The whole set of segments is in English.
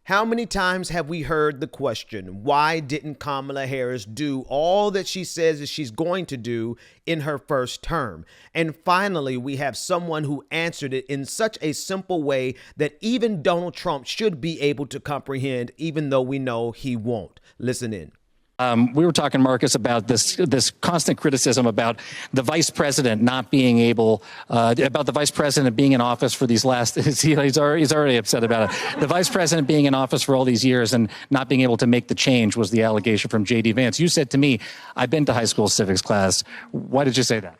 How many times have we heard the question, why didn't Kamala Harris do all that she says that she's going to do in her first term? And finally, we have someone who answered it in such a simple way that even Donald Trump should be able to comprehend, even though we know he won't. Listen in. We were talking, Marcus, about this constant criticism about the vice president not being able, about the vice president being in office for these last, he's already upset about it. The vice president being in office for all these years and not being able to make the change was the allegation from J.D. Vance. You said to me, I've been to high school civics class. Why did you say that?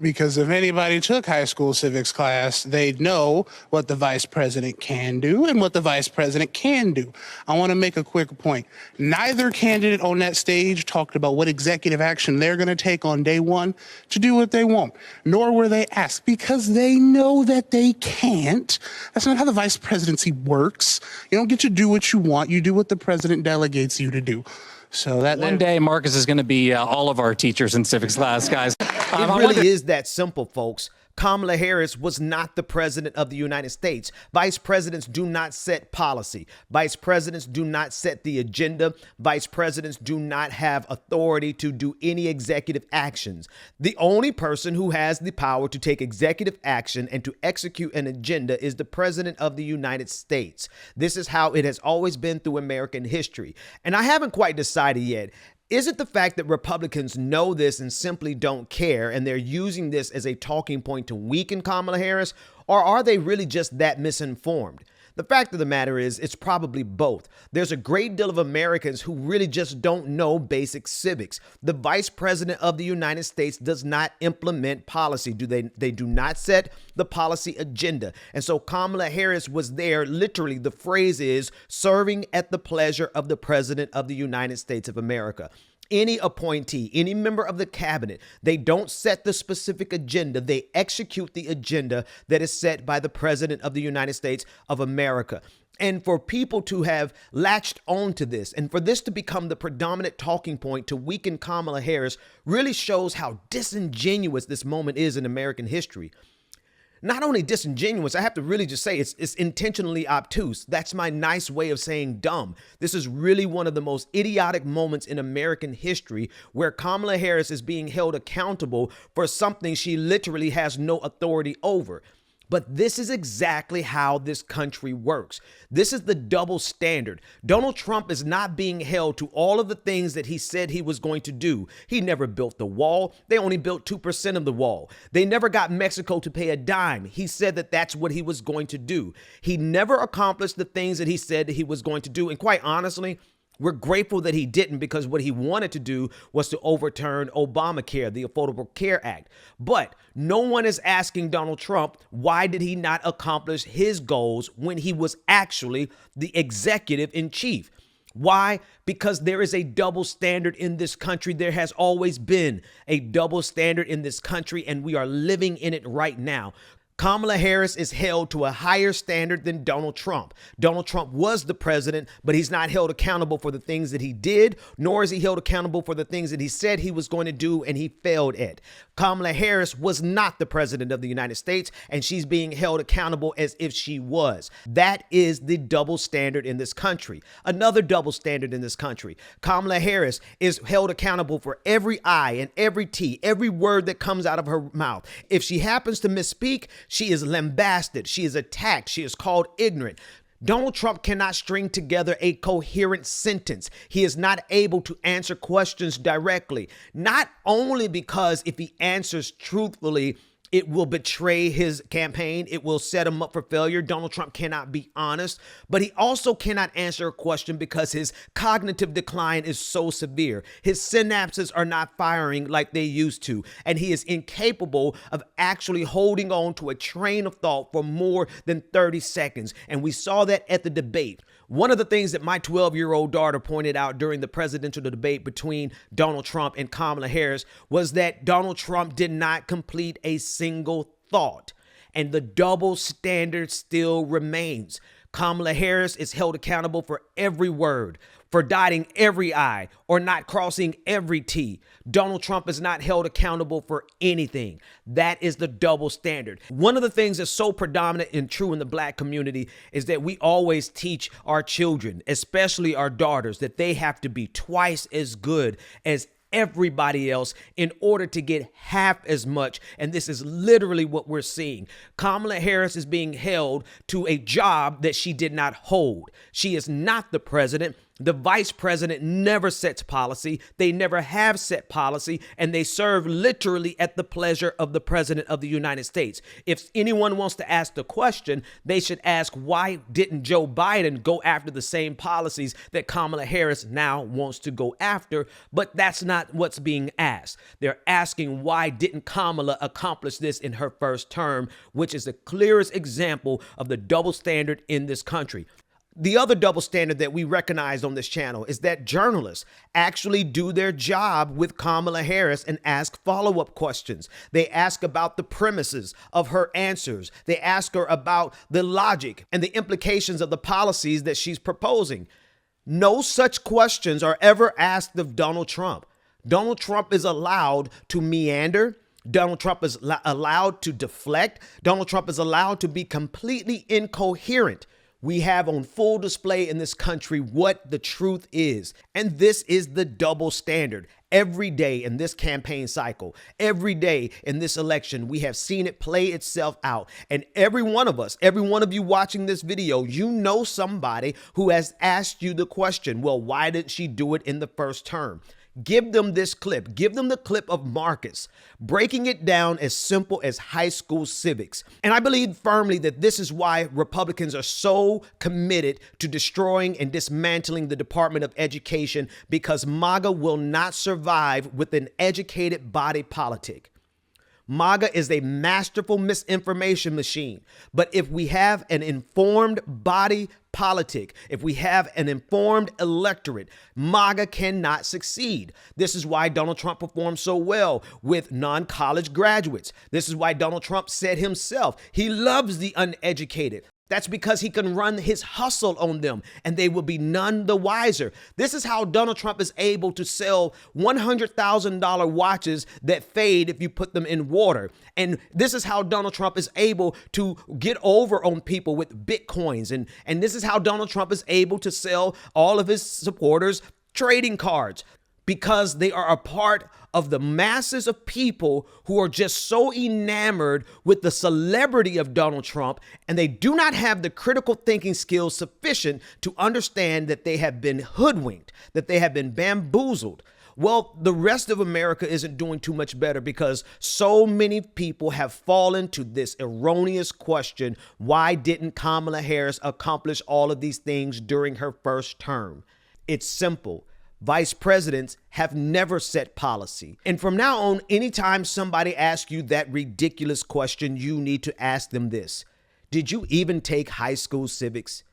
Because if anybody took high school civics class, they'd know what the vice president can do and what the vice president can do. I want to make a quick point. Neither candidate on that stage talked about what executive action they're going to take on day one to do what they want, nor were they asked, because they know that they can't. That's not how the vice presidency works. You don't get to do what you want. You do what the president delegates you to do. So that one day, Marcus is going to be all of our teachers in civics class, guys. It really is that simple, folks. Kamala Harris was not the president of the United States. Vice presidents do not set policy. Vice presidents do not set the agenda. Vice presidents do not have authority to do any executive actions. The only person who has the power to take executive action and to execute an agenda is the president of the United States. This is how it has always been through American history. And I haven't quite decided yet. Is it the fact that Republicans know this and simply don't care, and they're using this as a talking point to weaken Kamala Harris, or are they really just that misinformed? The fact of the matter is, it's probably both. There's a great deal of Americans who really just don't know basic civics. The vice president of the United States does not implement policy. They do not set the policy agenda. And so Kamala Harris was there. Literally, the phrase is serving at the pleasure of the president of the United States of America. Any appointee, any member of the cabinet, they don't set the specific agenda. They execute the agenda that is set by the president of the United States of America. And for people to have latched onto this and for this to become the predominant talking point to weaken Kamala Harris really shows how disingenuous this moment is in American history. Not only disingenuous, I have to really just say it's intentionally obtuse. That's my nice way of saying dumb. This is really one of the most idiotic moments in American history where Kamala Harris is being held accountable for something she literally has no authority over. But this is exactly how this country works. This is the double standard. Donald Trump is not being held to all of the things that he said he was going to do. He never built the wall. They only built 2% of the wall. They never got Mexico to pay a dime. He said that that's what he was going to do. He never accomplished the things that he said that he was going to do. And quite honestly, we're grateful that he didn't, because what he wanted to do was to overturn Obamacare, the Affordable Care Act. But no one is asking Donald Trump, why did he not accomplish his goals when he was actually the executive in chief? Why? Because there is a double standard in this country. There has always been a double standard in this country, and we are living in it right now. Kamala Harris is held to a higher standard than Donald Trump. Donald Trump was the president, but he's not held accountable for the things that he did, nor is he held accountable for the things that he said he was going to do and he failed at. Kamala Harris was not the president of the United States, and she's being held accountable as if she was. That is the double standard in this country. Another double standard in this country. Kamala Harris is held accountable for every I and every T, every word that comes out of her mouth. If she happens to misspeak, she is lambasted. She is attacked. She is called ignorant. Donald Trump cannot string together a coherent sentence. He is not able to answer questions directly, not only because if he answers truthfully, it will betray his campaign. It will set him up for failure. Donald Trump cannot be honest, but he also cannot answer a question because his cognitive decline is so severe. His synapses are not firing like they used to, and he is incapable of actually holding on to a train of thought for more than 30 seconds. And we saw that at the debate. One of the things that my 12-year-old daughter pointed out during the presidential debate between Donald Trump and Kamala Harris was that Donald Trump did not complete a single thought. And the double standard still remains. Kamala Harris is held accountable for every word, for dotting every I, or not crossing every T. Donald Trump is not held accountable for anything. That is the double standard. One of the things that's so predominant and true in the black community is that we always teach our children, especially our daughters, that they have to be twice as good as everybody else in order to get half as much. And this is literally what we're seeing. Kamala Harris is being held to a job that she did not hold. She is not the president. The vice president never sets policy. They never have set policy, and they serve literally at the pleasure of the president of the United States. If anyone wants to ask the question, they should ask, why didn't Joe Biden go after the same policies that Kamala Harris now wants to go after? But that's not what's being asked. They're asking, why didn't Kamala accomplish this in her first term, which is the clearest example of the double standard in this country. The other double standard that we recognize on this channel is that journalists actually do their job with Kamala Harris and ask follow-up questions. They ask about the premises of her answers. They ask her about the logic and the implications of the policies that she's proposing. No such questions are ever asked of Donald Trump. Donald Trump is allowed to meander. Donald Trump is allowed to deflect. Donald Trump is allowed to be completely incoherent. We have on full display in this country what the truth is. And this is the double standard. Every day in this campaign cycle, every day in this election, we have seen it play itself out. And every one of us, every one of you watching this video, you know somebody who has asked you the question, well, why didn't she do it in the first term? Give them this clip. Give them the clip of Marcus breaking it down as simple as high school civics. And I believe firmly that this is why Republicans are so committed to destroying and dismantling the Department of Education, because MAGA will not survive with an educated body politic. MAGA is a masterful misinformation machine. But if we have an informed body politic, if we have an informed electorate, MAGA cannot succeed. This is why Donald Trump performed so well with non-college graduates. This is why Donald Trump said himself, he loves the uneducated. That's because he can run his hustle on them and they will be none the wiser. This is how Donald Trump is able to sell $100,000 watches that fade if you put them in water. And this is how Donald Trump is able to get over on people with Bitcoins. And this is how Donald Trump is able to sell all of his supporters trading cards, because they are a part of the masses of people who are just so enamored with the celebrity of Donald Trump, and they do not have the critical thinking skills sufficient to understand that they have been hoodwinked, that they have been bamboozled. Well, the rest of America isn't doing too much better, because so many people have fallen to this erroneous question, why didn't Kamala Harris accomplish all of these things during her first term? It's simple. Vice presidents have never set policy. And from now on, anytime somebody asks you that ridiculous question, you need to ask them this. Did you even take high school civics?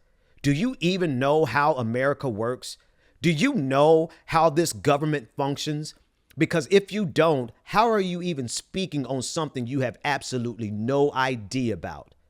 Do you even know how America works? Do you know how this government functions? Because if you don't, how are you even speaking on something you have absolutely no idea about?